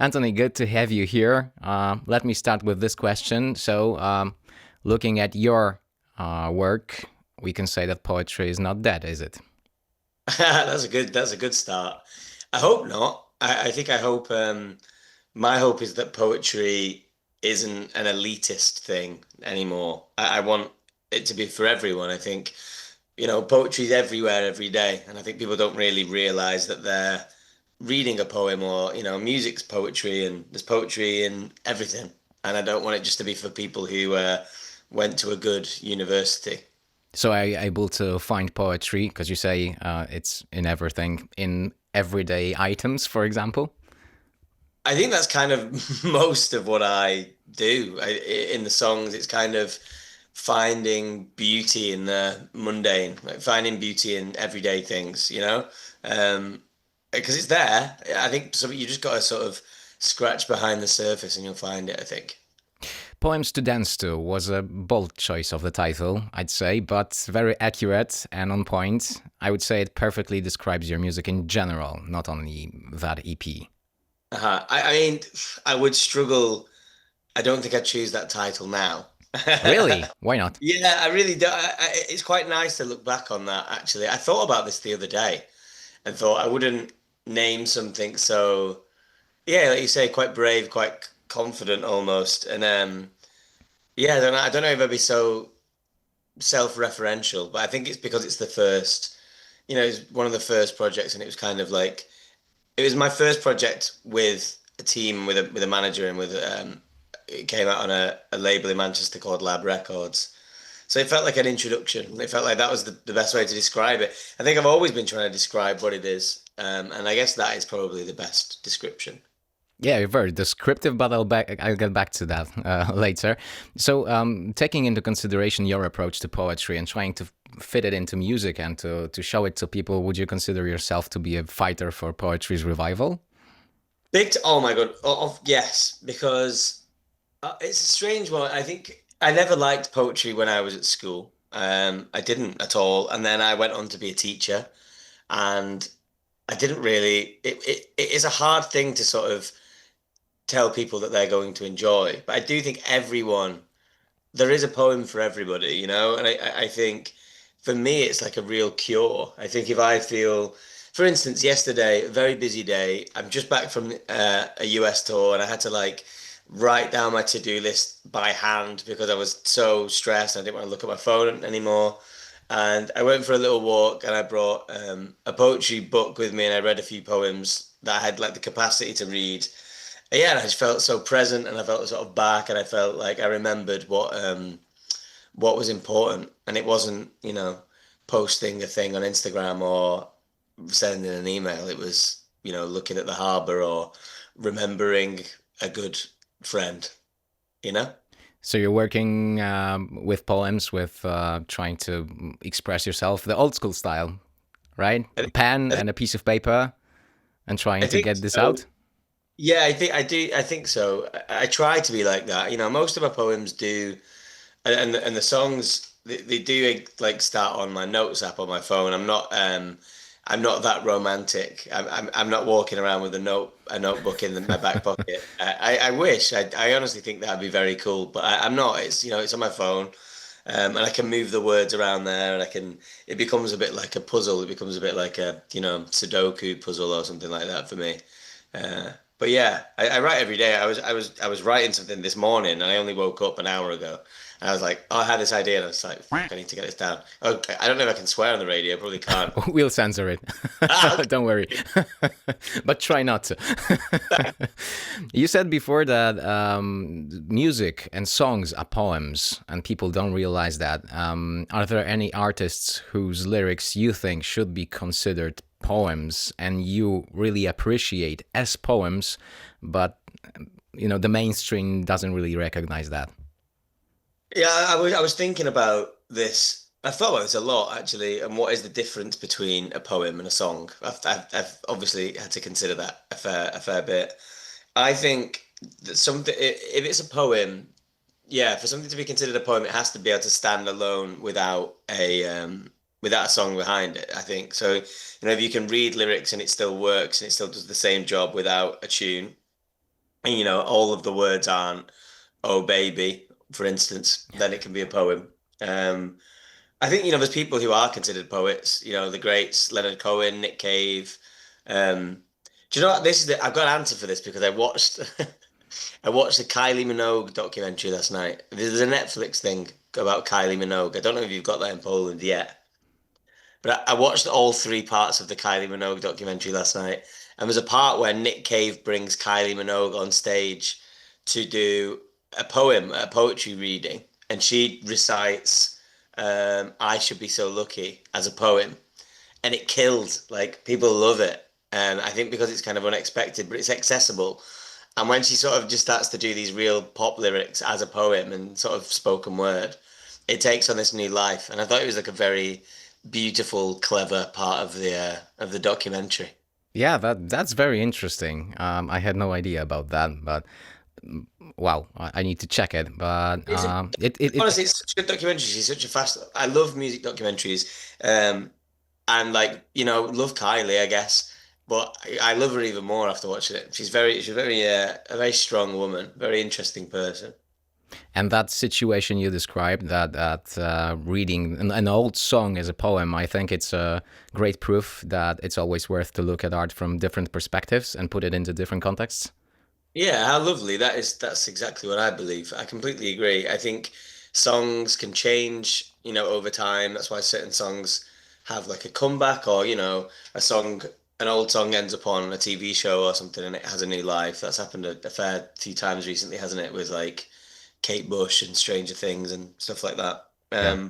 Antony, good to have you here. Let me start with this question. So, looking at your work, we can say that poetry is not dead, is it? That's a good start. I hope not. I hope my hope is that poetry isn't an elitist thing anymore. I want it to be for everyone. I think, poetry's everywhere every day, and I think people don't really realize that they're reading a poem or, music's poetry and there's poetry in everything. And I don't want it just to be for people who went to a good university. So, are you able to find poetry? Because you say it's in everything, in everyday items, for example. I think that's kind of most of what I do. In the songs. It's kind of finding beauty in the mundane, like finding beauty in everyday things, because it's there. I think so. You just got to sort of scratch behind the surface and you'll find it, I think. Poems to Dance To was a bold choice of the title, I'd say, but very accurate and on point. I would say it perfectly describes your music in general, not only that EP. I mean, I would struggle. I don't think I'd choose that title now. Really? Why not? Yeah, I really do. It's quite nice to look back on that, actually. I thought about this the other day and thought I wouldn't name something so, yeah, like you say, quite brave, quite confident almost. And yeah, I don't know if I'd be so self-referential, but I think it's because it's the first, it's one of the first projects, and it was kind of like it was my first project with a team, with a manager, and with it came out on a label in Manchester called Lab Records. So it felt like an introduction. It felt like that was the best way to describe it. I think I've always been trying to describe what it is, and I guess that is probably the best description. Yeah, you're very descriptive, but I'll get back to that later. So, taking into consideration your approach to poetry and trying to fit it into music and to show it to people, would you consider yourself to be a fighter for poetry's revival? Oh my God. Yes, because it's a strange one. I think I never liked poetry when I was at school. I didn't at all. And then I went on to be a teacher, and I didn't really. It is a hard thing to sort of tell people that they're going to enjoy. But I do think there is a poem for everybody, And I think for me, it's like a real cure. I think if I feel, for instance, yesterday, a very busy day, I'm just back from a US tour, and I had to like write down my to-do list by hand because I was so stressed. I didn't want to look at my phone anymore. And I went for a little walk, and I brought a poetry book with me, and I read a few poems that I had like the capacity to read. Yeah, and I just felt so present, and I felt sort of back, and I felt like I remembered what was important, and it wasn't, posting a thing on Instagram or sending an email. It was, looking at the harbour or remembering a good friend, you know? So you're working with poems, with trying to express yourself the old school style, right? I, A pen I, and a piece of paper and I trying to think get this so. out. Yeah, I think I do. I think so. I try to be like that. Most of my poems do, and the songs they do like start on my notes app on my phone. I'm not that romantic. I'm not walking around with a notebook in my back pocket. I wish. I honestly think that'd be very cool, but I'm not. It's on my phone, and I can move the words around there, and I can. It becomes a bit like a puzzle. It becomes a bit like a Sudoku puzzle or something like that for me. But yeah, I write every day. I was writing something this morning, and I only woke up an hour ago. And I was like, oh, I had this idea, and I was like, "Fuck, I need to get this down." Okay, I don't know if I can swear on the radio. Probably can't. We'll censor it. Ah, Don't worry. But try not to. okay. You said before that music and songs are poems, and people don't realize that. Are there any artists whose lyrics you think should be considered poems and you really appreciate as poems, but the mainstream doesn't really recognize that? Yeah, I was thinking about this. I thought about this a lot actually, and what is the difference between a poem and a song? I've obviously had to consider that a fair bit. I think that if it's a poem, yeah, for something to be considered a poem, it has to be able to stand alone without a song behind it. I think so. If you can read lyrics and it still works and it still does the same job without a tune, and all of the words aren't "oh baby," for instance, then it can be a poem. Um, I think there's people who are considered poets. The greats, Leonard Cohen, Nick Cave. Um, do you know what? I've got an answer for this because I watched I watched the Kylie Minogue documentary last night. There's a Netflix thing about Kylie Minogue. I don't know if you've got that in Poland yet, but I watched all three parts of the Kylie Minogue documentary last night. And there's a part where Nick Cave brings Kylie Minogue on stage to do a poem, a poetry reading, and she recites "I Should Be So Lucky" as a poem, and it killed. Like, people love it, and I think because it's kind of unexpected, but it's accessible. And when she sort of just starts to do these real pop lyrics as a poem and sort of spoken word, it takes on this new life. And I thought it was like a very beautiful, clever part of the documentary. Yeah, that's very interesting. I had no idea about that, but wow, I need to check it. But It's a, honestly, it's such a good documentary. She's such a fast. I love music documentaries, and like love Kylie, I guess. But I love her even more after watching it. She's very a very strong woman, very interesting person. and that situation you described, that reading an old song as a poem, I think it's a great proof that it's always worth to look at art from different perspectives and put it into different contexts. Yeah, how lovely that is. That's exactly what I believe. I completely agree. I think songs can change, over time. That's why certain songs have like a comeback, or a song, an old song ends up on a TV show or something and it has a new life. That's happened a fair few times recently, hasn't it? With like Kate Bush and Stranger Things and stuff like that. Yeah.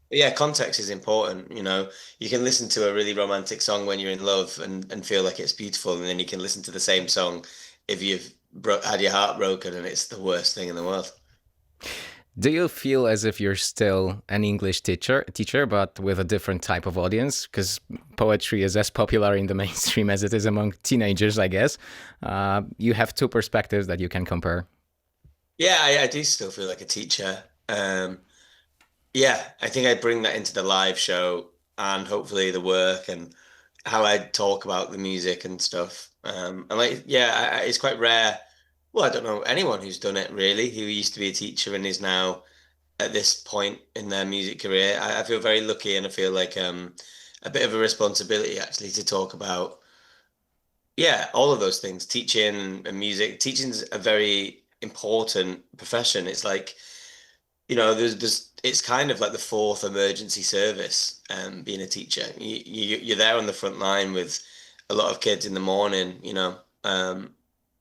But yeah, context is important. You can listen to a really romantic song when you're in love and feel like it's beautiful, and then you can listen to the same song if you've had your heart broken and it's the worst thing in the world. Do you feel as if you're still an English teacher, but with a different type of audience? Because poetry is as popular in the mainstream as it is among teenagers, I guess. You have two perspectives that you can compare. Yeah, I do still feel like a teacher. Yeah, I think I bring that into the live show and hopefully the work and how I talk about the music and stuff. And like, yeah, it's quite rare. Well, I don't know anyone who's done it really, who used to be a teacher and is now at this point in their music career. I feel very lucky, and I feel like a bit of a responsibility actually to talk about, yeah, all of those things, teaching and music. Teaching's a very important profession. It's like, there's it's kind of like the fourth emergency service, being a teacher. You're there on the front line with a lot of kids in the morning,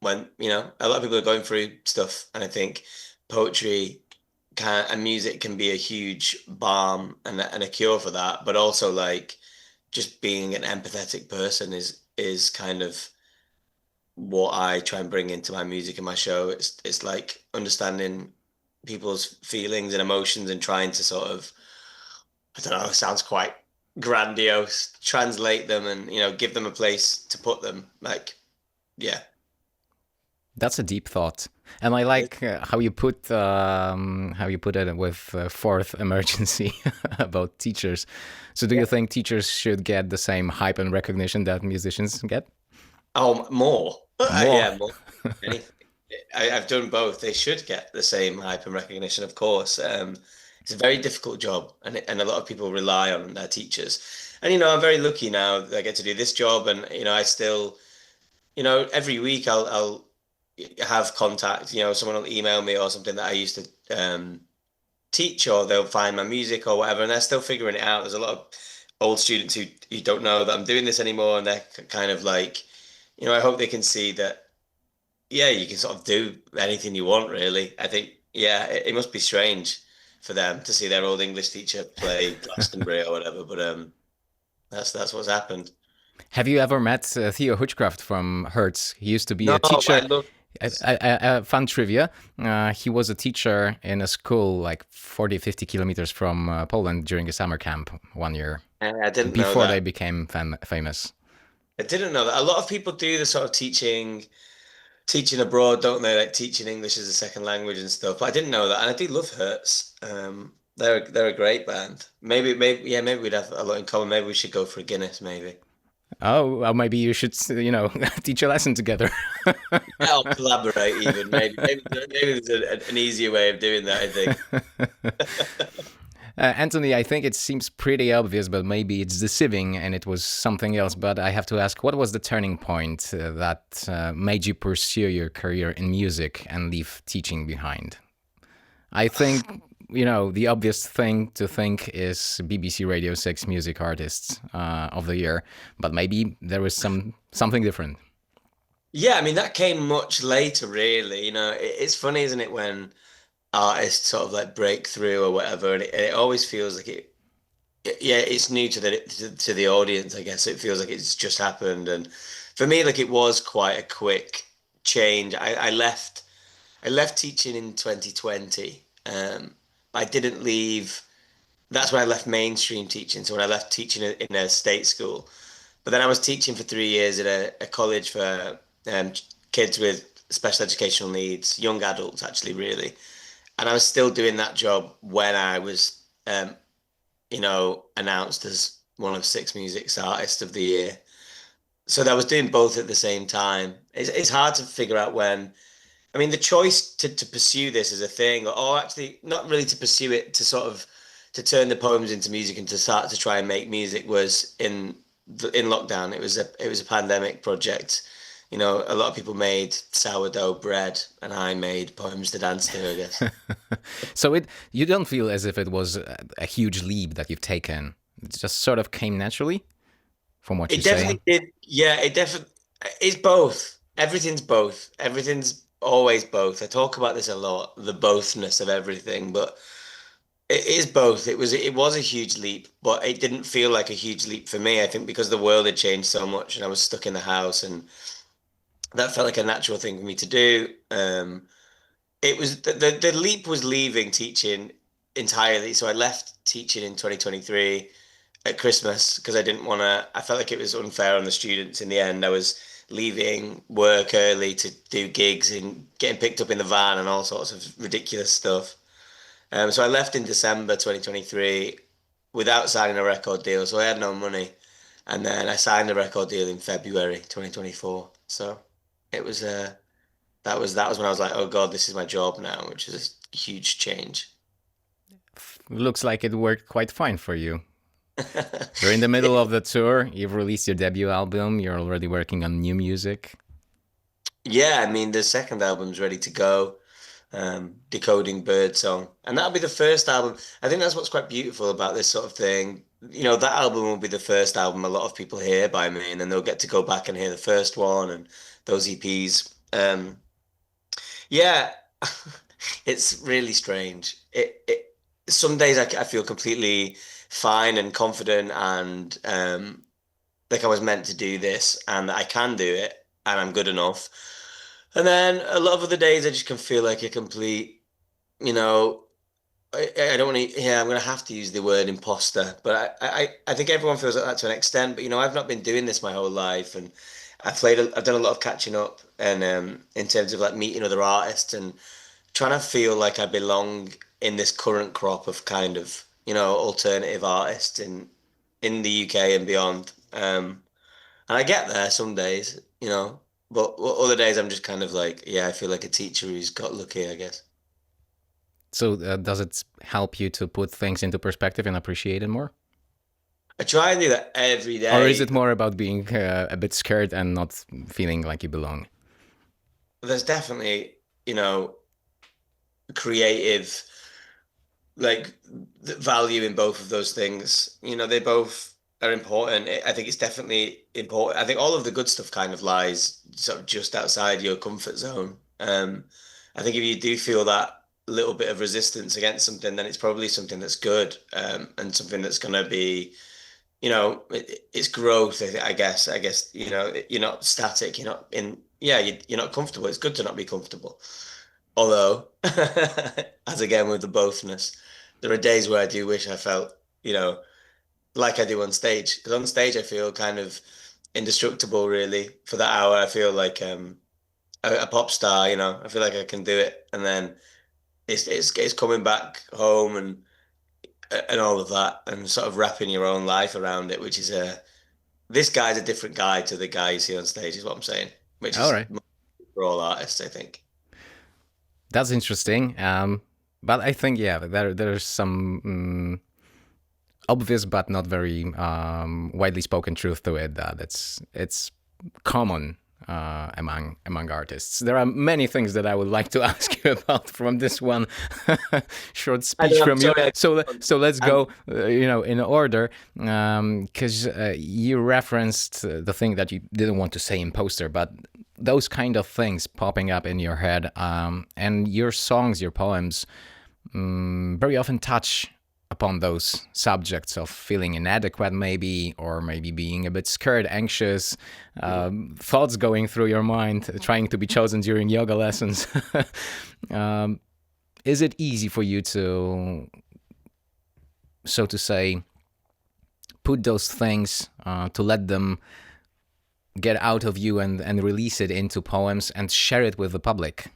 when, a lot of people are going through stuff, and I think poetry and music can be a huge balm and a cure for that, but also like just being an empathetic person is kind of what I try and bring into my music and my show. It's like understanding people's feelings and emotions and trying to sort of, I don't know, it sounds quite grandiose, translate them and give them a place to put them. Like, yeah. That's a deep thought, and I like how you put it with fourth emergency about teachers. So, do you think teachers should get the same hype and recognition that musicians get? Oh, more. More. Yeah, more. Anything. I've done both. They should get the same hype and recognition, of course. It's a very difficult job, and a lot of people rely on their teachers. And I'm very lucky now that I get to do this job, and I still, every week I'll have contact. Someone will email me or something that I used to teach, or they'll find my music or whatever, and they're still figuring it out. There's a lot of old students who don't know that I'm doing this anymore, and they're kind of like, I hope they can see that, yeah, you can sort of do anything you want, really. I think, yeah, it must be strange for them to see their old English teacher play Glastonbury or whatever, but that's what's happened. Have you ever met Theo Hutchcraft from Hertz? He used to be No, a but I teacher. love. Fun trivia. He was a teacher in a school like 40, 50 kilometers from Poland during a summer camp one year I didn't know before they that. became famous. I didn't know that. A lot of people do the sort of teaching abroad, don't they? Like teaching English as a second language and stuff. But I didn't know that, and I do love Hertz. They're a great band. Maybe yeah, maybe we'd have a lot in common. Maybe we should go for a Guinness, maybe. Oh, well, maybe you should, teach a lesson together. Yeah, I'll collaborate even. Maybe there's an easier way of doing that, I think. Anthony, I think it seems pretty obvious, but maybe it's deceiving and it was something else. But I have to ask, what was the turning point that made you pursue your career in music and leave teaching behind? I think, the obvious thing to think is BBC Radio 6 Music Artists of the Year, but maybe there was something different. Yeah, I mean that came much later, really. It's funny, isn't it, when artists sort of like break through or whatever, and it always feels like yeah, it's new to the audience, I guess. It feels like it's just happened, and for me, like it was quite a quick change. I left teaching in 2020. I didn't leave. That's when I left mainstream teaching. So when I left teaching in a state school, but then I was teaching for 3 years at a college for kids with special educational needs, young adults, actually, really. And I was still doing that job when I was, announced as one of six music artists of the year. So I was doing both at the same time. It's hard to figure out when. I mean, the choice to pursue this as a thing, or actually not really to pursue it, to sort of to turn the poems into music and to start to try and make music was in lockdown. It was a pandemic project. A lot of people made sourdough bread, and I made poems to dance to, I guess. So you don't feel as if it was a huge leap that you've taken. It just sort of came naturally from what you It say. definitely did. Yeah, it definitely. It's both. Everything's both. Everything's always both. I talk about this a lot, the bothness of everything, but it is both. It was a huge leap, but it didn't feel like a huge leap for me. I think because the world had changed so much and I was stuck in the house, and that felt like a natural thing for me to do. It was the leap was leaving teaching entirely. So I left teaching in 2023 at Christmas because I didn't want to. I felt like it was unfair on the students. In the end, I was leaving work early to do gigs and getting picked up in the van and all sorts of ridiculous stuff. So I left in December 2023 without signing a record deal, so I had no money. And then I signed a record deal in February 2024. So it was that was when I was like, oh God, this is my job now, which is a huge change. Looks like it worked quite fine for you. You're in the middle of the tour. You've released your debut album. You're already working on new music. Yeah, I mean the second album's ready to go. Decoding Birdsong, and that'll be the first album. I think that's what's quite beautiful about this sort of thing. That album will be the first album a lot of people hear by me, and then they'll get to go back and hear the first one and those EPs. Yeah, it's really strange. Some days I feel completely fine and confident and like I was meant to do this and I can do it and I'm good enough. And then a lot of other days I just can feel like a complete, you know, I don't want to, yeah, I'm going to have to use the word imposter, but I think everyone feels like that to an extent. But, I've not been doing this my whole life, and I've done a lot of catching up and in terms of like meeting other artists and trying to feel like I belong in this current crop of kind of, alternative artists in the UK and beyond. And I get there some days, but other days I'm just kind of like, yeah, I feel like a teacher who's got lucky, I guess. So does it help you to put things into perspective and appreciate it more? I try and do that every Or is day. it more about being a bit scared and not feeling like you belong? There's definitely, creative like value in both of those things. They both are important. I think it's definitely important. I think all of the good stuff kind of lies sort of just outside your comfort zone. I think if you do feel that little bit of resistance against something, then it's probably something that's good, and something that's going to be, it's growth. I guess. You're not static. You're not in. Yeah, you're not comfortable. It's good to not be comfortable. Although, as again with the bothness, there are days where I do wish I felt, like I do on stage. Because on stage I feel kind of indestructible, really. For that hour, I feel like a pop star. I feel like I can do it, and then it's coming back home and all of that, and sort of wrapping your own life around it, which is a this guy's a different guy to the guy you see on stage, is what I'm saying, which All is right. for all artists, I think. That's interesting. But I think, yeah, there's some obvious but not very widely spoken truth to it that it's common among artists. There are many things that I would like to ask you about from this one short I speech know, I'm from you. sorry. So let's I'm, go, in order, because you referenced the thing that you didn't want to say in poster, but those kind of things popping up in your head, and your songs, your poems, very often touch upon those subjects of feeling inadequate, maybe, or maybe being a bit scared, anxious, thoughts going through your mind, trying to be chosen during yoga lessons. Is it easy for you to, so to say, put those things, to let them get out of you and release it into poems and share it with the public?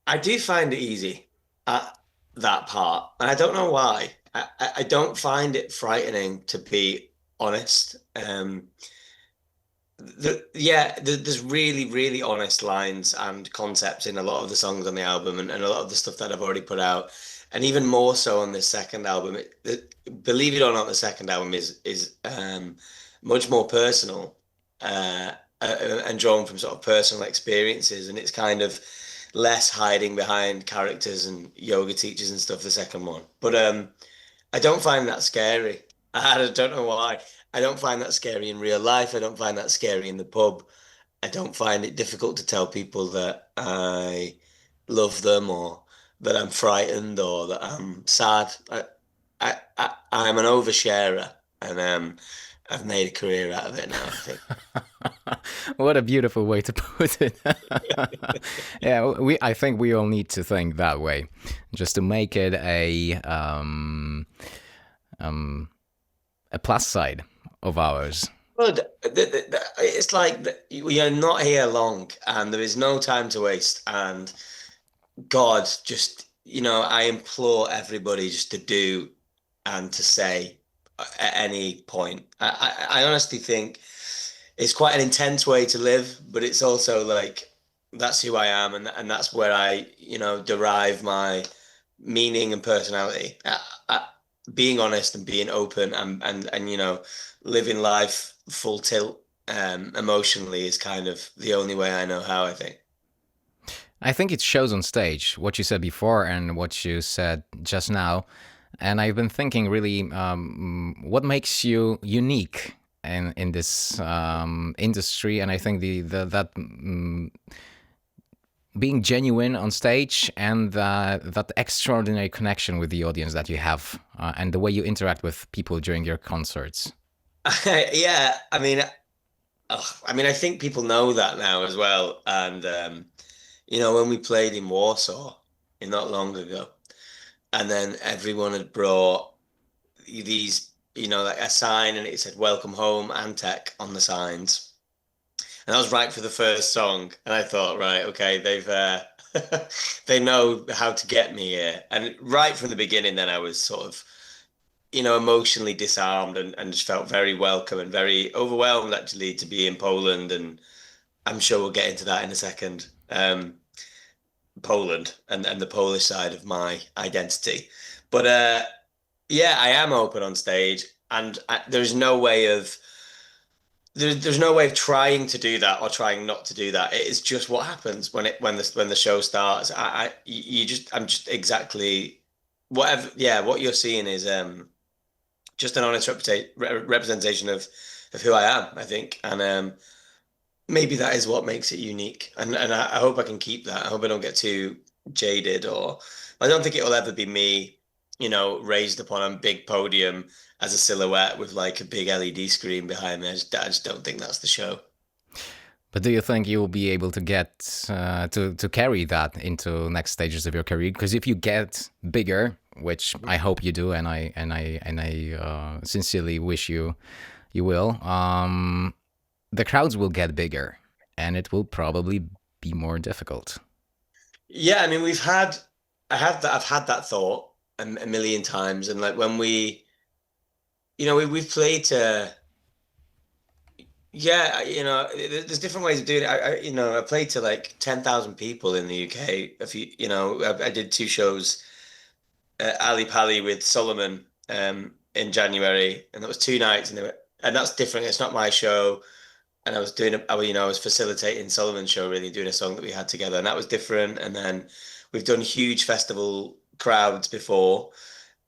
I do find it easy at that part, and I don't know why. I don't find it frightening, to be honest. There's really, really honest lines and concepts in a lot of the songs on the album, and a lot of the stuff that I've already put out, and even more so on this second album. Believe it or not, the second album is much more personal, and drawn from sort of personal experiences, and it's kind of less hiding behind characters and yoga teachers and stuff, the second one. But I don't find that scary. I don't know why. I don't find that scary in real life. I don't find that scary in the pub. I don't find it difficult to tell people that I love them, or that I'm frightened, or that I'm sad. I'm an oversharer, and I've made a career out of it now, I think. What a beautiful way to put it. Yeah, I think we all need to think that way, just to make it a plus side of ours. Well, it's like we are not here long, and there is no time to waste. And God, just, I implore everybody just to do and to say at any point. I honestly think it's quite an intense way to live, but it's also like that's who I am, and that's where I, derive my meaning and personality. Being honest and being open, and living life full tilt, emotionally, is kind of the only way I know how, I think. I think it shows on stage, what you said before and what you said just now. And I've been thinking really, what makes you unique in this industry. And I think that being genuine on stage, and that extraordinary connection with the audience that you have, and the way you interact with people during your concerts. Yeah, I think people know that now as well. And when we played in Warsaw not long ago, and then everyone had brought these, like a sign, and it said "Welcome Home, Antec" on the signs. And that was right for the first song. And I thought, right, okay, they know how to get me here. And right from the beginning, then I was sort of, emotionally disarmed, and just felt very welcome and very overwhelmed, actually, to be in Poland. And I'm sure we'll get into that in a second. Poland and the Polish side of my identity. But yeah, I am open on stage, and there's no way of trying to do that or trying not to do that. It is just what happens when the show starts. I'm just exactly whatever. Yeah, what you're seeing is just an honest representation of who I am, I think, and maybe that is what makes it unique. And I hope I can keep that. I hope I don't get too jaded, or I don't think it will ever be me, raised upon a big podium as a silhouette with like a big LED screen behind me. I just don't think that's the show. But do you think you will be able to get to carry that into next stages of your career? Because if you get bigger, which I hope you do, and I sincerely wish you will, the crowds will get bigger, and it will probably be more difficult. Yeah, I've had that thought a million times, and like when we've played to Yeah, there's different ways of doing it. I played to like 10,000 people in the UK. I did two shows, Ali Pali with Solomon, in January, and that was two nights, and that's different. It's not my show, and I was facilitating Solomon's show, really doing a song that we had together, and that was different. And then we've done huge festival crowds before,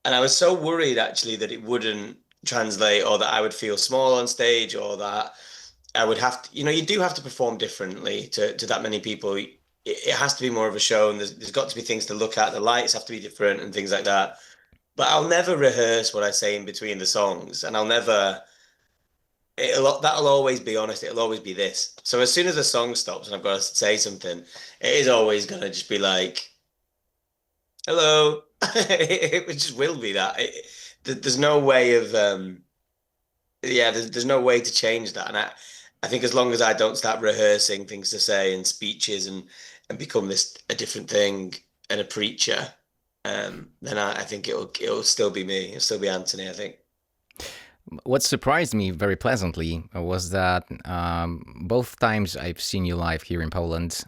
and I was so worried actually that it wouldn't translate, or that I would feel small on stage, or that I would have to, you do have to perform differently to that many people. It has to be more of a show, and there's got to be things to look at. The lights have to be different and things like that. But I'll never rehearse what I say in between the songs, and I'll never. That'll always be honest. It'll always be this. So as soon as the song stops and I've got to say something, it is always gonna just be like, "Hello." It just will be that. There's no way of yeah. There's no way to change that, and I think as long as I don't start rehearsing things to say and speeches and become a different thing and a preacher, then I think it'll still be me. It'll still be Antony, I think. What surprised me very pleasantly was that both times I've seen you live here in Poland.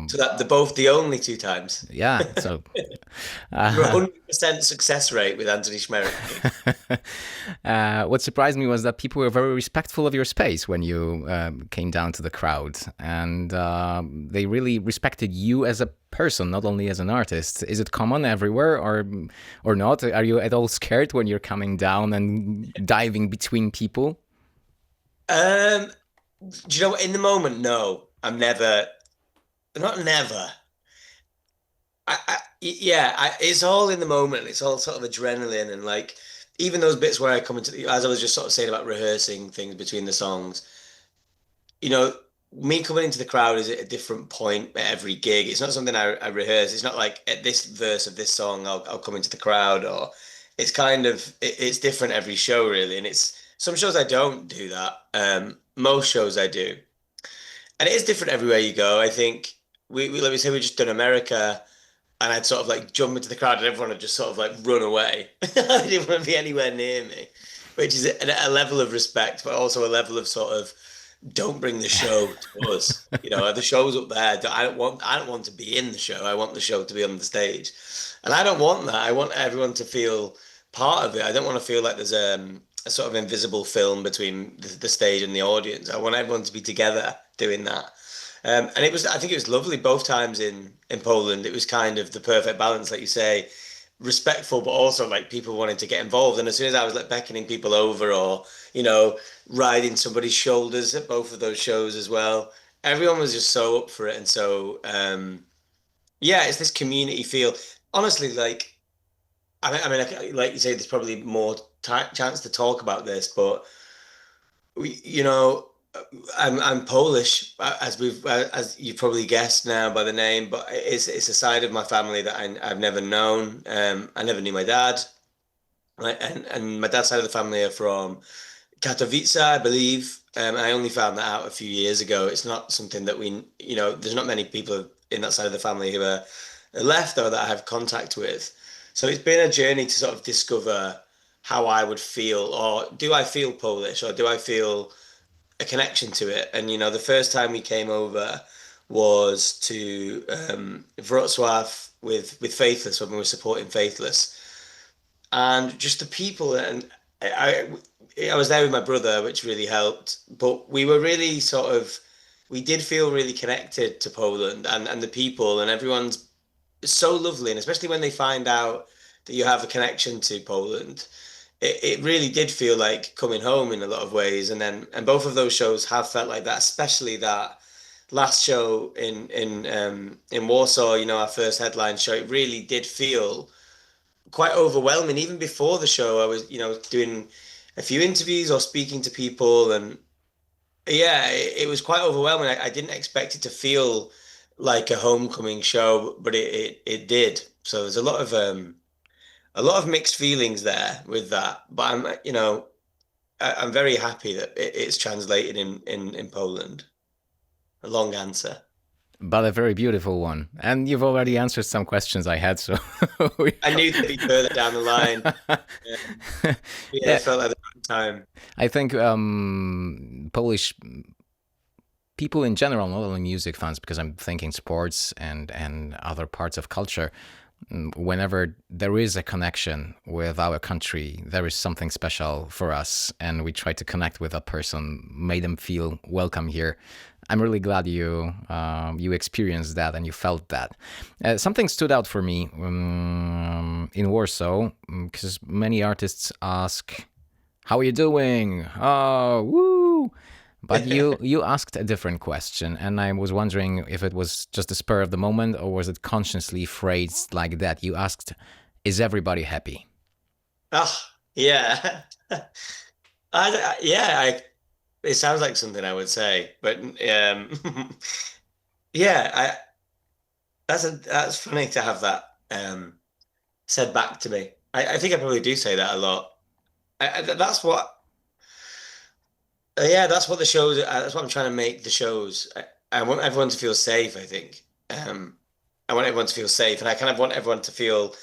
So that they're both the only two times. Yeah, so You're 100% success rate with Antony Szmierek. what surprised me was that people were very respectful of your space when you came down to the crowd, and they really respected you as a person, not only as an artist. Is it common everywhere, or not? Are you at all scared when you're coming down and diving between people? Do you know what? In the moment, no, I'm never, not never. It's all in the moment. It's all sort of adrenaline, and like even those bits where I come into as I was just sort of saying about rehearsing things between the songs, you know, me coming into the crowd is at a different point at every gig. It's not something I rehearse. It's not like at this verse of this song I'll come into the crowd, or it's kind of it's different every show really. And it's some shows I don't do that. Most shows I do, and it is different everywhere you go. I think we let me say we just done America, and I'd sort of like jump into the crowd, and everyone would just sort of like run away. They didn't want to be anywhere near me, which is a level of respect, but also a level of sort of don't bring the show to us. The show's up there. I don't want to be in the show. I want the show to be on the stage, and I don't want that. I want everyone to feel part of it. I don't want to feel like there's a sort of invisible film between the stage and the audience. I want everyone to be together doing that. And I think it was lovely both times in Poland. It was kind of the perfect balance, like you say, respectful, but also like people wanting to get involved. And as soon as I was like beckoning people over, or, riding somebody's shoulders at both of those shows as well, everyone was just so up for it. And so, it's this community feel. Honestly, like, I mean, like you say, there's probably more chance to talk about this, but I'm Polish, as you've probably guessed now by the name, but it's a side of my family that I've never known. I never knew my dad, right? And my dad's side of the family are from Katowice, I believe. I only found that out a few years ago. It's not something that there's not many people in that side of the family who are left or that I have contact with. So it's been a journey to sort of discover how I would feel, or do I feel Polish, or do I feel a connection to it? And the first time we came over was to Wrocław with Faithless, when we were supporting Faithless, and just the people. And I was there with my brother, which really helped. But we were really we did feel really connected to Poland and the people, and everyone's so lovely. And especially when they find out that you have a connection to Poland, it really did feel like coming home in a lot of ways. And both of those shows have felt like that, especially that last show in Warsaw, our first headline show. It really did feel quite overwhelming. Even before the show, I was, doing a few interviews or speaking to people, and yeah, it was quite overwhelming. I didn't expect it to feel like a homecoming show, but it did. So there's a lot of mixed feelings there with that, but I'm very happy that it's translated in Poland. A long answer, but a very beautiful one. And you've already answered some questions I had, so I knew to be further down the line. Yeah, I felt like time. I think Polish people in general, not only music fans, because I'm thinking sports and other parts of culture, whenever there is a connection with our country, there is something special for us, and we try to connect with that person, make them feel welcome here. I'm really glad you experienced that and you felt that. Something stood out for me in Warsaw, because many artists ask, "How are you doing?" "Oh, woo!" But you asked a different question, and I was wondering if it was just a spur of the moment, or was it consciously phrased like that? You asked, "Is everybody happy?" Oh, yeah. It sounds like something I would say, but yeah, that's funny to have that said back to me. I think I probably do say that a lot. That's what yeah, that's what the shows. That's what I'm trying to make the shows. I want everyone to feel safe. I think. I want everyone to feel safe, and I kind of want everyone to feel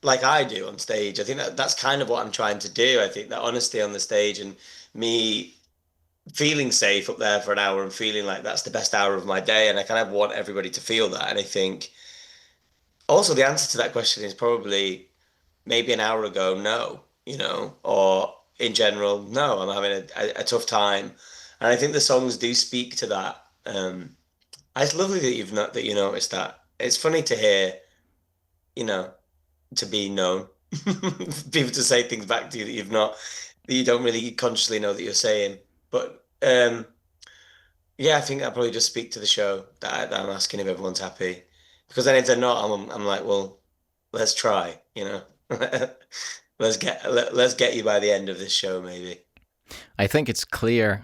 like I do on stage. I think that's kind of what I'm trying to do. I think that honesty on the stage and me feeling safe up there for an hour and feeling like that's the best hour of my day, and I kind of want everybody to feel that. And I think also the answer to that question is probably maybe an hour ago, no, or in general, no, I'm having a tough time. And I think the songs do speak to that. It's lovely that you noticed that. It's funny to hear, you know, to be known, people to say things back to you that you don't really consciously know that you're saying. But yeah, I think I probably just speak to the show that I'm asking if everyone's happy, because then if they're not, I'm like, well, let's try, let's get you by the end of this show, maybe. I think it's clear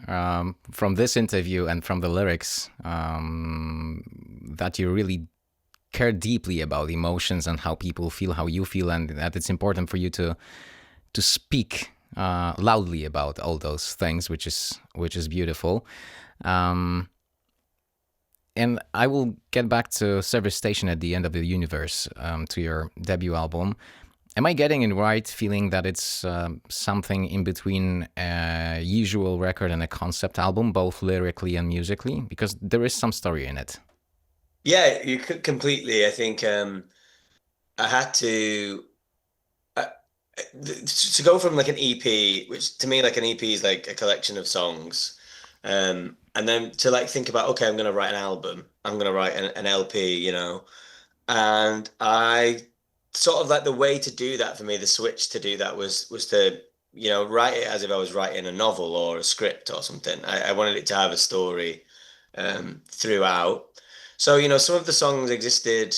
from this interview and from the lyrics that you really care deeply about emotions and how people feel, how you feel, and that it's important for you to speak loudly about all those things, which is beautiful. And I will get back to Service Station at the End of the Universe, to your debut album. Am I getting it right, feeling that it's something in between a usual record and a concept album, both lyrically and musically? Because there is some story in it. Yeah, you could completely. I think I had uh, to go from like an EP, which to me like an EP is like a collection of songs, and then to like think about, okay, I'm going to write an album, I'm going to write an LP, and I sort of like the way to do that for me, the switch to do that was to write it as if I was writing a novel or a script or something. I wanted it to have a story throughout. So some of the songs existed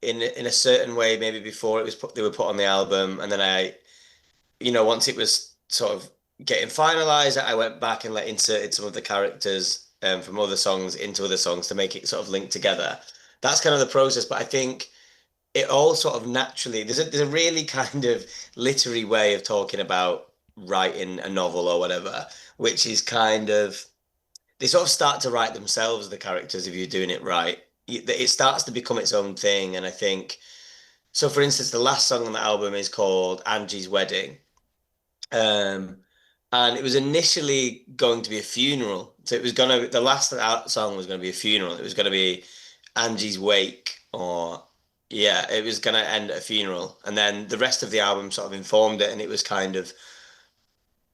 in a certain way maybe before they were put on the album, and then once it was sort of getting finalized, I went back and like inserted some of the characters from other songs into other songs to make it sort of link together. That's kind of the process, but I think it all sort of naturally, there's a really kind of literary way of talking about writing a novel or whatever, which is kind of, they sort of start to write themselves, the characters, if you're doing it right. It starts to become its own thing. And I think, so for instance, the last song on the album is called Angie's Wedding. Um, and it was initially going to be a funeral. So the last song was going to be a funeral. It was going to be Angie's Wake, or yeah, it was going to end at a funeral. And then the rest of the album sort of informed it, and it was kind of,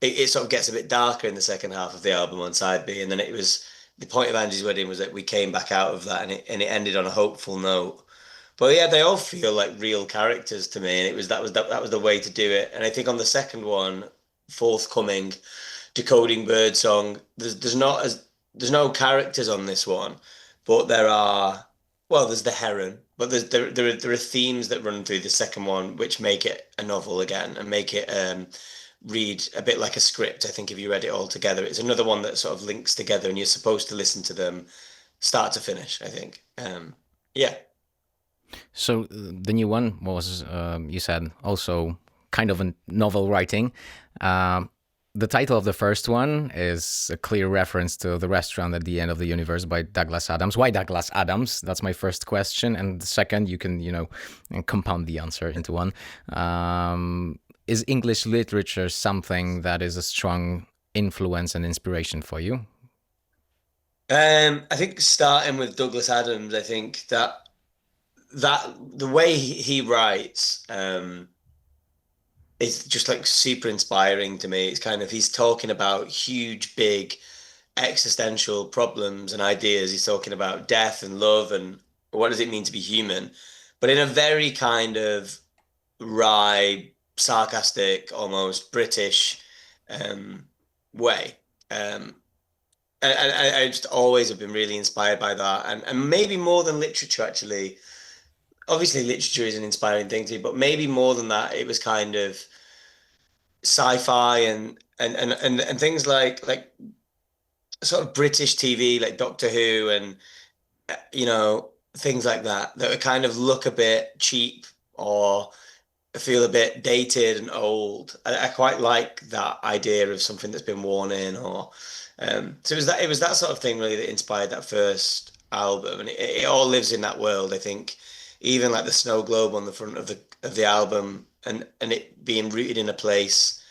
it sort of gets a bit darker in the second half of the album on side B. And then it was, the point of Angie's Wedding was that we came back out of that, and it ended on a hopeful note. But yeah, they all feel like real characters to me, and that was the way to do it. And I think on the second one, forthcoming, Decoding Birdsong, there's no characters on this one, but there's the heron, but there are themes that run through the second one which make it a novel again and make it read a bit like a script. I think if you read it all together, it's another one that sort of links together, and you're supposed to listen to them start to finish, I think. Yeah. So the new one was, you said, also kind of a novel writing. The title of the first one is a clear reference to The Restaurant at the End of the Universe by Douglas Adams. Why Douglas Adams? That's my first question. And the second, you can, compound the answer into one. is English literature something that is a strong influence and inspiration for you? I think starting with Douglas Adams, I think that the way he writes is just like super inspiring to me. It's kind of he's talking about huge, big existential problems and ideas. He's talking about death and love and what does it mean to be human, but in a very kind of wry, sarcastic, almost British way. I just always have been really inspired by that, and maybe more than literature, actually. Obviously, literature is an inspiring thing to me, but maybe more than that, it was kind of sci-fi and things like sort of British TV, like Doctor Who, and things like that would kind of look a bit cheap or feel a bit dated and old. I quite like that idea of something that's been worn in, or so it was that sort of thing really that inspired that first album, and it all lives in that world. I think even like the snow globe on the front of the album, and it being rooted in a place,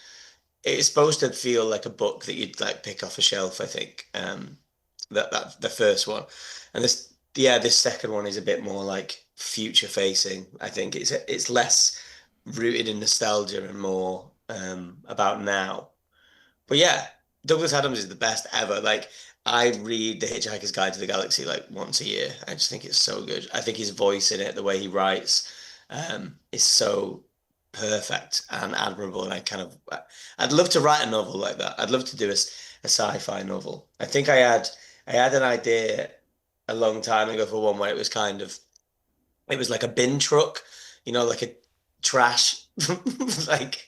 it's supposed to feel like a book that you'd like pick off a shelf. I think that the first one, and this second one is a bit more like future facing. I think it's less rooted in nostalgia and more about now. But yeah, Douglas Adams is the best ever. Like, I read The Hitchhiker's Guide to the Galaxy like once a year. I just think it's so good. I think his voice in it, the way he writes, is so perfect and admirable. And I'd love to write a novel like that. I'd love to do a sci-fi novel. I think I had an idea a long time ago for one where it was like a bin truck, like a trash, like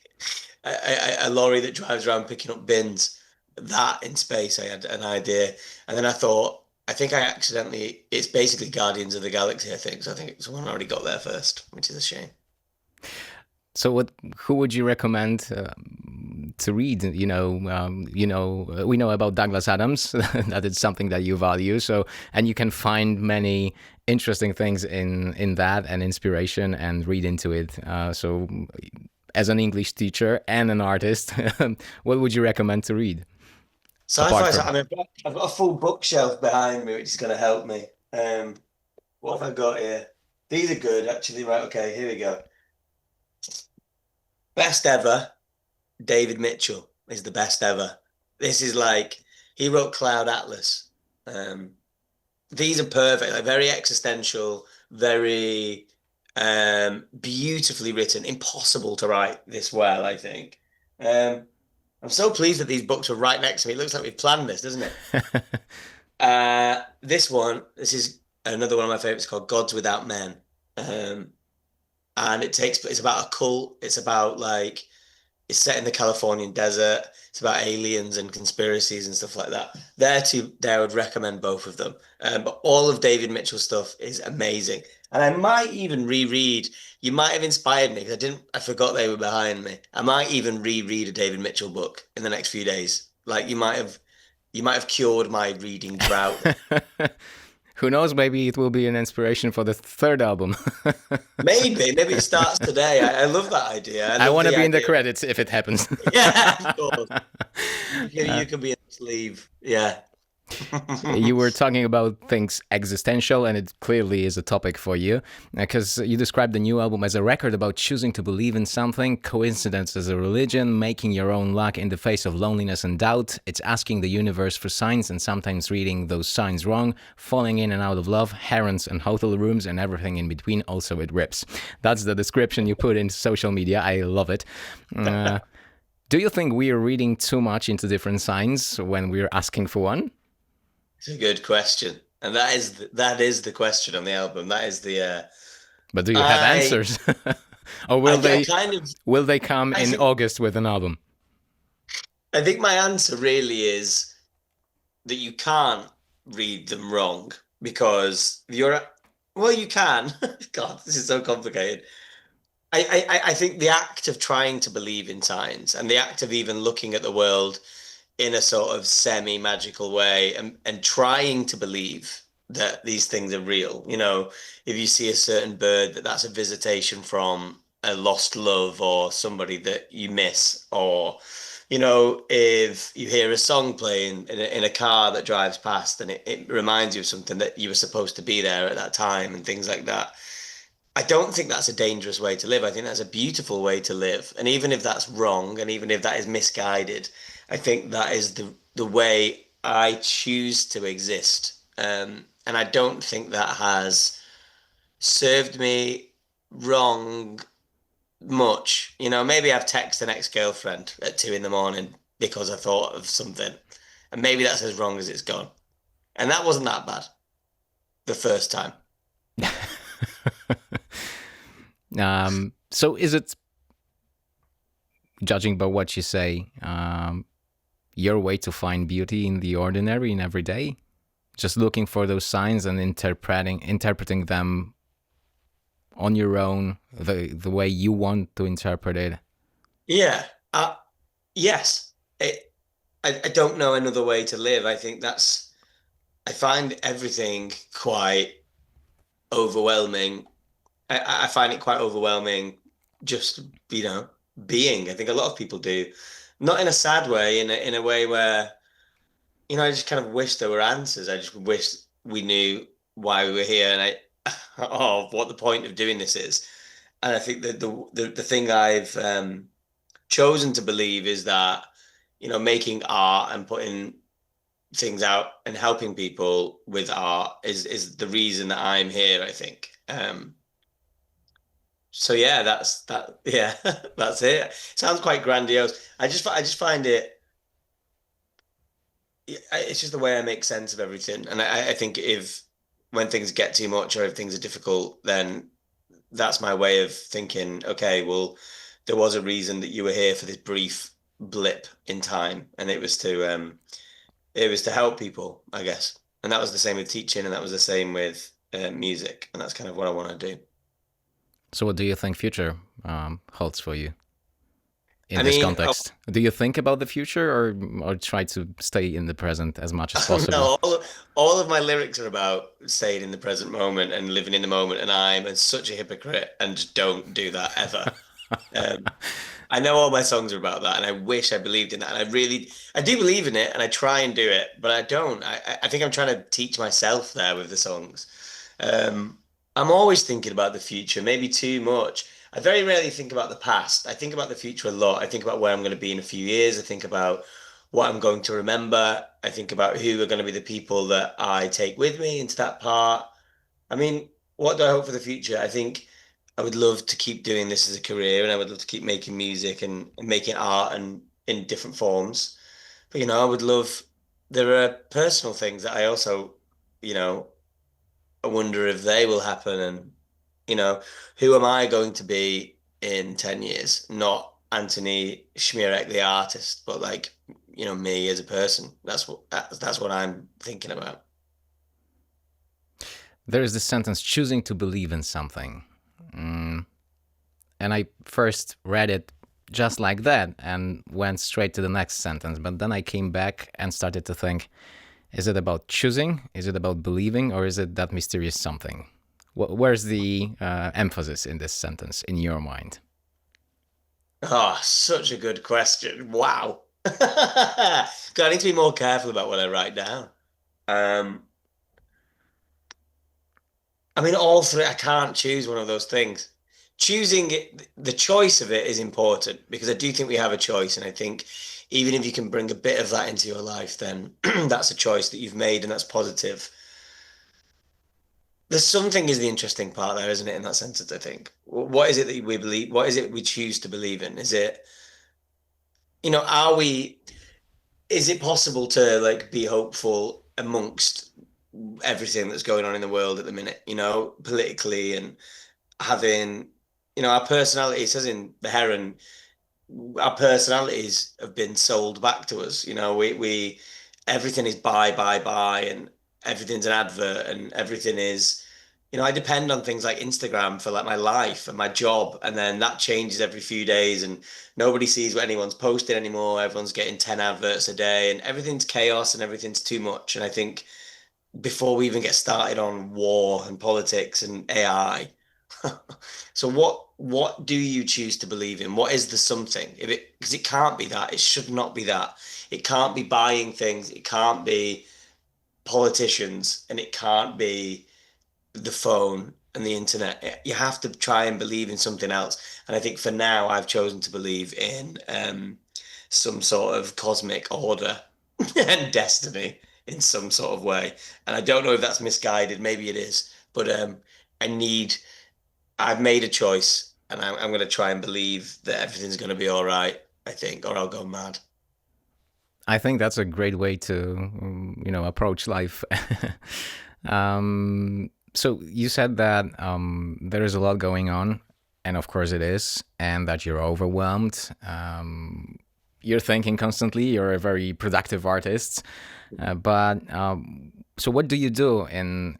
a lorry that drives around picking up bins. That in space, I had an idea, and then I thought, it's basically Guardians of the Galaxy, I think. So I think someone already got there first, which is a shame. So, who would you recommend to read? We know about Douglas Adams. That is something that you value. So, and you can find many interesting things in that and inspiration and read into it. So, as an English teacher and an artist, what would you recommend to read? Sci-fi. I've got a full bookshelf behind me, which is going to help me. What have I got here? These are good, actually. Right, okay, here we go. Best ever, David Mitchell is the best ever. This is like, he wrote Cloud Atlas. These are perfect, like very existential, very beautifully written. Impossible to write this well, I think. I'm so pleased that these books are right next to me. It looks like we've planned this, doesn't it? This is another one of my favorites, called Gods Without Men. And it's about a cult. It's about it's set in the Californian desert. It's about aliens and conspiracies and stuff like that. I would recommend both of them. But all of David Mitchell's stuff is amazing. And I might even reread. You might have inspired me because I forgot they were behind me. I might even reread a David Mitchell book in the next few days. Like, you might have cured my reading drought. Who knows? Maybe it will be an inspiration for the third album. Maybe it starts today. I love that idea. I want to be in the credits if it happens. Yeah, of course. You can be in the sleeve. Yeah. You were talking about things existential, and it clearly is a topic for you, because you described the new album as a record about choosing to believe in something, coincidence as a religion, making your own luck in the face of loneliness and doubt. It's asking the universe for signs and sometimes reading those signs wrong, falling in and out of love, herons and hotel rooms, and everything in between. Also, it rips. That's the description you put in social media. I love it. Do you think we are reading too much into different signs when we're asking for one? It's a good question, and that is the question on the album. That is the. But do you have answers, or will they come in August with an album? I think my answer really is that you can't read them wrong, because you can. God, this is so complicated. I think the act of trying to believe in signs, and the act of even looking at the world in a sort of semi-magical way, and trying to believe that these things are real. If you see a certain bird, that's a visitation from a lost love or somebody that you miss, or you know, if you hear a song playing in a car that drives past and it reminds you of something that you were supposed to be there at that time and things like that. I don't think that's a dangerous way to live. I think that's a beautiful way to live. And even if that's wrong, and even if that is misguided, I think that is the way I choose to exist. And I don't think that has served me wrong much. You know, maybe I've texted an ex-girlfriend at 2 in the morning because I thought of something. And maybe that's as wrong as it's gone. And that wasn't that bad the first time. So is it, judging by what you say, your way to find beauty in the ordinary, in every day? Just looking for those signs and interpreting them on your own, the way you want to interpret it? Yeah. Yes. I don't know another way to live. I think I find everything quite overwhelming. I find it quite overwhelming just, you know, being. I think a lot of people do. Not in a sad way, in a way where, you know, I just kind of wish there were answers. I just wish we knew why we were here and oh, what the point of doing this is. And I think that the thing I've chosen to believe is that, you know, making art and putting things out and helping people with art is the reason that I'm here, I think. So yeah, that's that. Yeah, that's it. Sounds quite grandiose. I just find it. It's just the way I make sense of everything, and I think if when things get too much or if things are difficult, then that's my way of thinking. Okay, well, there was a reason that you were here for this brief blip in time, and it was to help people, I guess. And that was the same with teaching, and that was the same with music, and that's kind of what I want to do. So what do you think future holds for you in I this mean, context? Do you think about the future, or try to stay in the present as much as possible? no, all of my lyrics are about staying in the present moment and living in the moment, and I'm such a hypocrite and just don't do that ever. Um, I know all my songs are about that, and I wish I believed in that. And I do believe in it, and I try and do it, but I don't. I think I'm trying to teach myself there with the songs. Um, I'm always thinking about the future, maybe too much. I very rarely think about the past. I think about the future a lot. I think about where I'm going to be in a few years. I think about what I'm going to remember. I think about who are going to be the people that I take with me into that part. I mean, what do I hope for the future? I think I would love to keep doing this as a career, and I would love to keep making music and making art and in different forms. But you know, I would love. There are personal things that I also, you know, I wonder if they will happen, and you know, who am I going to be in 10 years? Not Antony Szmierek, the artist, but like, you know, me as a person. That's what I'm thinking about. There is this sentence, choosing to believe in something. And I first read it just like that and went straight to the next sentence. But then I came back and started to think, is it about choosing? Is it about believing? Or is it that mysterious something? Where's the emphasis in this sentence in your mind? Oh, such a good question. Wow. God, I need to be more careful about what I write down. Um, I mean, all three, I can't choose one of those things. Choosing it, the choice of it is important because I do think we have a choice. And I think even if you can bring a bit of that into your life, then that's a choice that you've made and that's positive. There's something is the interesting part there, isn't it, in that sentence, I think. What is it that we believe? What is it we choose to believe in? Is it, you know, is it possible to like be hopeful amongst everything that's going on in the world at the minute, you know, politically and having, you know, our personality, it says in The Heron, our personalities have been sold back to us. You know, everything is buy, and everything's an advert, and everything is, you know, I depend on things like Instagram for like my life and my job, and then that changes every few days, and nobody sees what anyone's posting anymore. Everyone's getting 10 adverts a day, and everything's chaos and everything's too much. And I think before we even get started on war and politics and AI, So what do you choose to believe in? What is the something? If it because it can't be that. It should not be that. It can't be buying things. It can't be politicians, and it can't be the phone and the internet. You have to try and believe in something else. And I think for now, I've chosen to believe in some sort of cosmic order and destiny in some sort of way. And I don't know if that's misguided. Maybe it is, but I need. I've made a choice, and I'm going to try and believe that everything's going to be all right. I think, or I'll go mad. I think that's a great way to, approach life. So you said that there is a lot going on, and of course it is, and that you're overwhelmed. You're thinking constantly. You're a very productive artist, but so what do you do in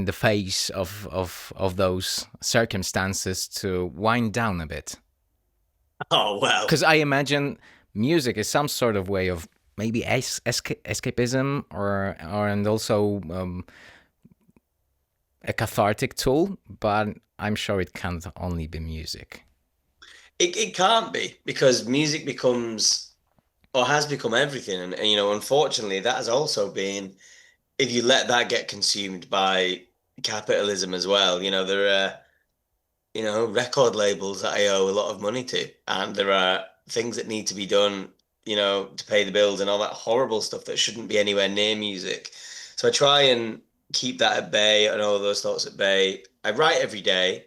the face of those circumstances to wind down a bit? Oh well. Because I imagine music is some sort of way of maybe escapism, and also a cathartic tool, but I'm sure it can't only be music. It can't be because music becomes or has become everything. And unfortunately, that has also been, if you let that get consumed by capitalism as well, there are, record labels that I owe a lot of money to. And there are things that need to be done, to pay the bills and all that horrible stuff that shouldn't be anywhere near music. So I try and keep that at bay and all those thoughts at bay. I write every day,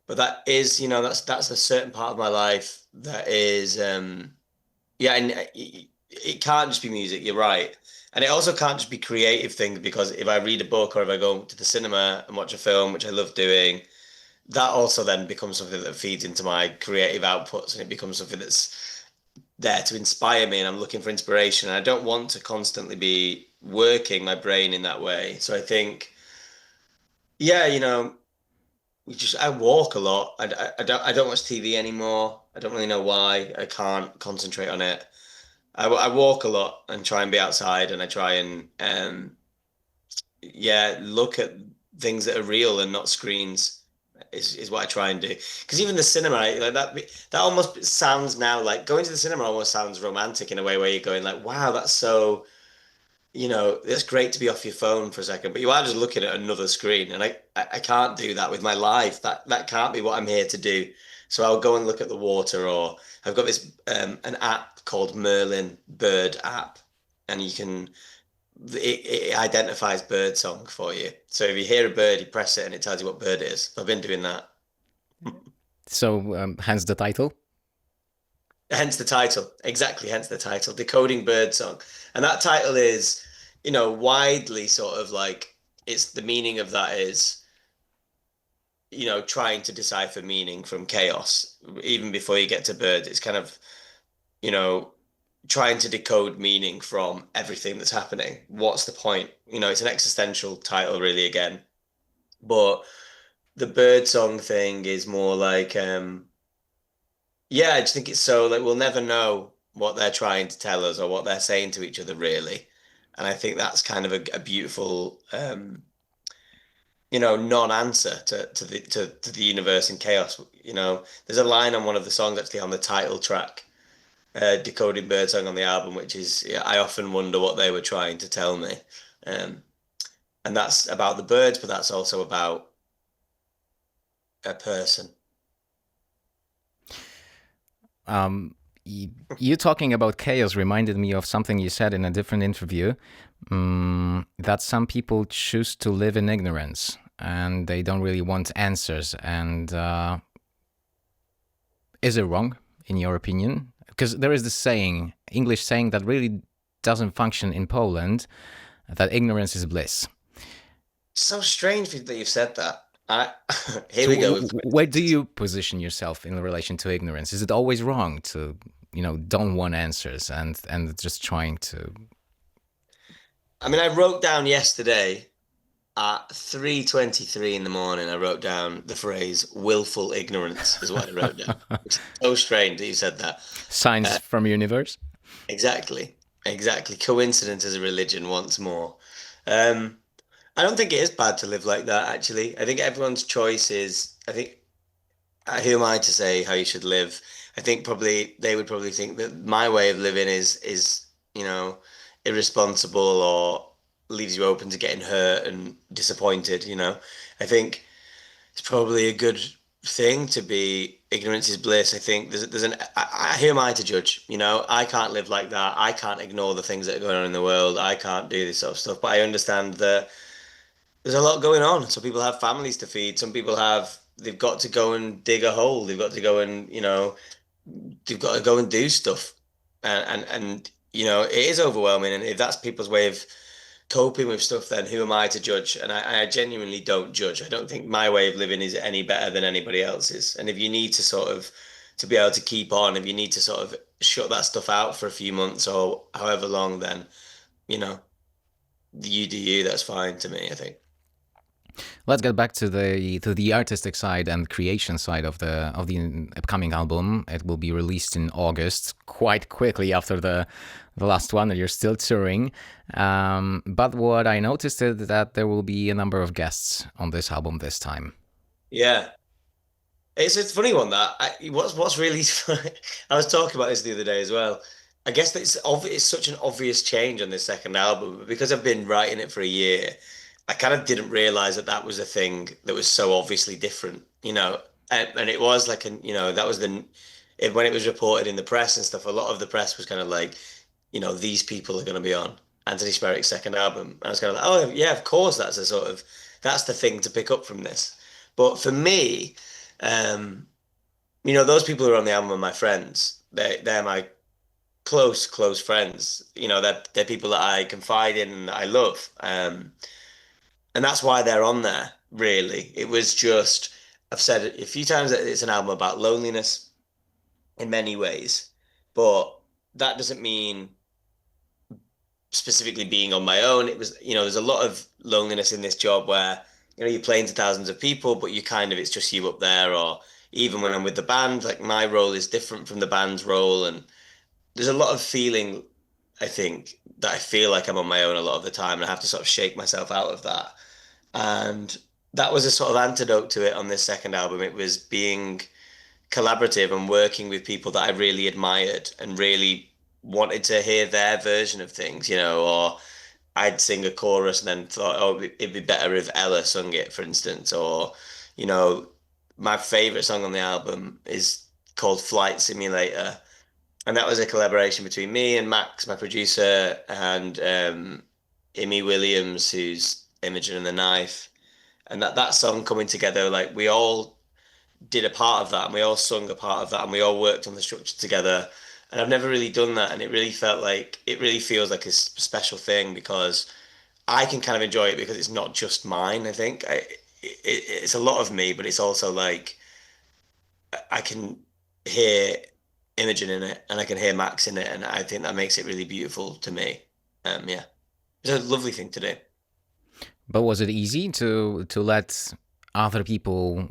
but that is, that's a certain part of my life that is, yeah, and it can't just be music. You're right. And it also can't just be creative things, because if I read a book or if I go to the cinema and watch a film, which I love doing, that also then becomes something that feeds into my creative outputs, and it becomes something that's there to inspire me, and I'm looking for inspiration. And I don't want to constantly be working my brain in that way. So I think, yeah, I walk a lot. I don't watch TV anymore. I don't really know why. I can't concentrate on it. I walk a lot and try and be outside, and I try and yeah, look at things that are real and not screens is what I try and do. Because even the cinema, like that almost sounds now like going to the cinema almost sounds romantic in a way, where you're going like, wow, that's so, it's great to be off your phone for a second, but you are just looking at another screen, and I can't do that with my life. That can't be what I'm here to do. So I'll go and look at the water, or I've got this an app called Merlin Bird app, and it identifies bird song for you. So if you hear a bird, you press it and it tells you what bird it is. I've been doing that. So hence the title. Hence the title. Exactly, hence the title, Decoding Birdsong. And that title is, widely sort of like, it's the meaning of that is, trying to decipher meaning from chaos. Even before you get to birds, it's kind of, trying to decode meaning from everything that's happening. What's the point? It's an existential title really again. But the birdsong thing is more like, yeah, I just think it's so like we'll never know what they're trying to tell us or what they're saying to each other, really. And I think that's kind of a beautiful, non-answer to the universe and chaos. There's a line on one of the songs actually on the title track, Decoding Birdsong on the album, which is, yeah, I often wonder what they were trying to tell me. And that's about the birds, but that's also about a person. You talking about chaos reminded me of something you said in a different interview, that some people choose to live in ignorance and they don't really want answers. And is it wrong, in your opinion? Because there is this English saying that really doesn't function in Poland, that ignorance is bliss. So strange that you've said that. Here So we go. where do you position yourself in relation to ignorance? Is it always wrong to, don't want answers and just trying to? I mean, I wrote down yesterday at 3:23 in the morning, I wrote down the phrase willful ignorance is what I wrote down. It's so strange that you said that. Signs from universe? Exactly. Exactly. Coincidence is a religion once more. And I don't think it is bad to live like that, actually. I think everyone's choice is, I think, who am I to say how you should live? I think probably they would probably think that my way of living is, you know, irresponsible or leaves you open to getting hurt and disappointed, you know. I think it's probably a good thing to be ignorance is bliss. I think who am I to judge? You know, I can't live like that. I can't ignore the things that are going on in the world. I can't do this sort of stuff. But I understand that there's a lot going on. Some people have families to feed. Some people they've got to go and dig a hole. They've got to go and, they've got to go and do stuff. And it is overwhelming. And if that's people's way of coping with stuff, then who am I to judge? And I genuinely don't judge. I don't think my way of living is any better than anybody else's. And if you need to to be able to keep on, if you need to sort of shut that stuff out for a few months or however long, then, you know, you do you, that's fine to me, I think. Let's get back to the artistic side and creation side of the upcoming album. It will be released in August, quite quickly after the last one, and you're still touring. But what I noticed is that there will be a number of guests on this album this time. Yeah. It's a funny one that what's really I was talking about this the other day as well. I guess that it's such an obvious change on this second album, but because I've been writing it for a year, I kind of didn't realize that that was a thing that was so obviously different, you know. And it was like that was when it was reported in the press and stuff, a lot of the press was kind of like, these people are going to be on Antony Szmierek's second album. And I was kind of like, oh yeah, of course that's the thing to pick up from this. But for me, those people who are on the album are my friends. They're my close friends. They're people that I confide in and that I love. And that's why they're on there, really. It was just, I've said it a few times that it's an album about loneliness in many ways, but that doesn't mean specifically being on my own. It was, there's a lot of loneliness in this job where, you're playing to thousands of people, but it's just you up there. Or even when I'm with the band, like my role is different from the band's role. And there's a lot of feeling, I think, that I feel like I'm on my own a lot of the time. And I have to sort of shake myself out of that. And that was a sort of antidote to it on this second album. It was being collaborative and working with people that I really admired and really wanted to hear their version of things, or I'd sing a chorus and then thought, oh, it'd be better if Ella sung it, for instance. Or, my favorite song on the album is called Flight Simulator. And that was a collaboration between me and Max, my producer, and Imi Williams, who's Imogen and the Knife. And that song coming together, like we all did a part of that and we all sung a part of that and we all worked on the structure together. And I've never really done that. And it really feels like a special thing because I can kind of enjoy it because it's not just mine, I think. It's a lot of me, but it's also like I can hear Imogen in it and I can hear Max in it. And I think that makes it really beautiful to me. Yeah, it's a lovely thing to do. But was it easy to let other people,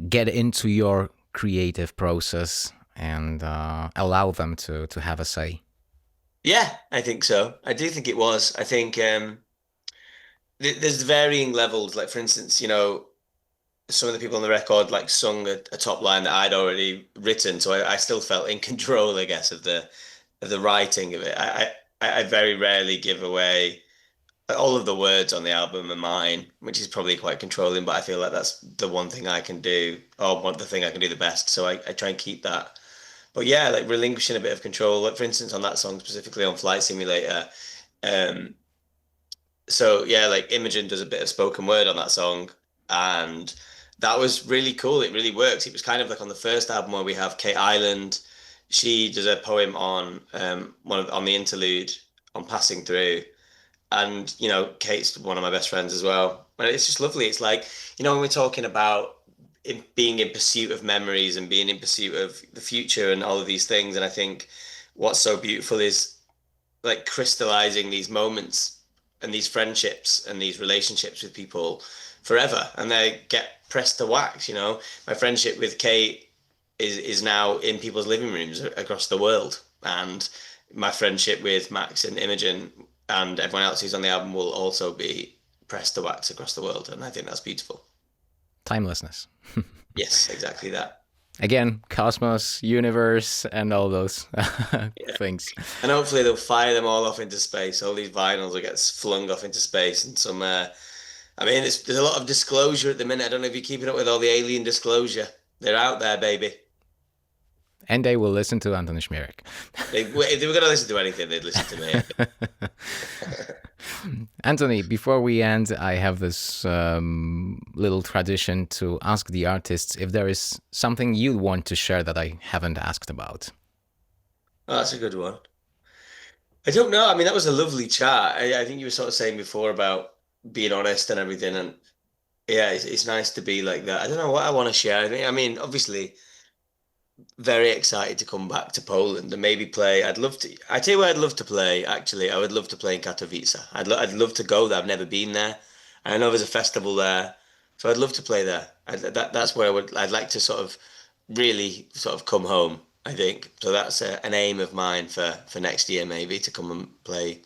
get into your creative process and allow them to have a say? Yeah, I think so. I do think it was. I think there's varying levels. Like, for instance, some of the people on the record like sung a top line that I'd already written, so I still felt in control, I guess, of the writing of it. I very rarely give away all of the words on the album are mine, which is probably quite controlling, but I feel like that's the one thing I can do, or the thing I can do the best. So I try and keep that. But yeah, like relinquishing a bit of control. Like for instance, on that song specifically on Flight Simulator. So yeah, like Imogen does a bit of spoken word on that song, and that was really cool. It really works. It was kind of like on the first album where we have Kate Island. She does a poem on on the interlude on Passing Through. And, Kate's one of my best friends as well. And it's just lovely. It's like, when we're talking about being in pursuit of memories and being in pursuit of the future and all of these things. And I think what's so beautiful is like crystallizing these moments and these friendships and these relationships with people forever. And they get pressed to wax, My friendship with Kate is now in people's living rooms across the world. And my friendship with Max and Imogen and everyone else who's on the album will also be pressed to wax across the world. And I think that's beautiful. Timelessness. Yes, exactly that. Again, cosmos, universe, and all those things. And hopefully they'll fire them all off into space. All these vinyls will get flung off into space, and some. I mean, there's a lot of disclosure at the minute. I don't know if you're keeping up with all the alien disclosure. They're out there, baby. And they will listen to Antony Szmierek. If they were going to listen to anything, they'd listen to me. Antony, before we end, I have this little tradition to ask the artists if there is something you want to share that I haven't asked about. Oh, that's a good one. I don't know. I mean, that was a lovely chat. I think you were sort of saying before about being honest and everything. And yeah, it's nice to be like that. I don't know what I want to share. I mean, obviously, very excited to come back to Poland and maybe play. I tell you where I'd love to play, actually. I would love to play in Katowice. I'd love to go there. I've never been there. And I know there's a festival there. So I'd love to play there. That's where I'd like to sort of really sort of come home, I think. So that's an aim of mine for next year, maybe, to come and play,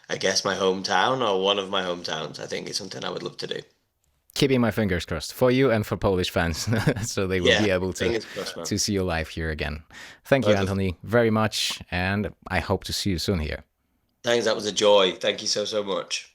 I guess, my hometown or one of my hometowns. I think it's something I would love to do. Keeping my fingers crossed for you and for Polish fans, so they will be able to see you live here again. Thank you, Antony, very much, and I hope to see you soon here. Thanks, that was a joy. Thank you so much.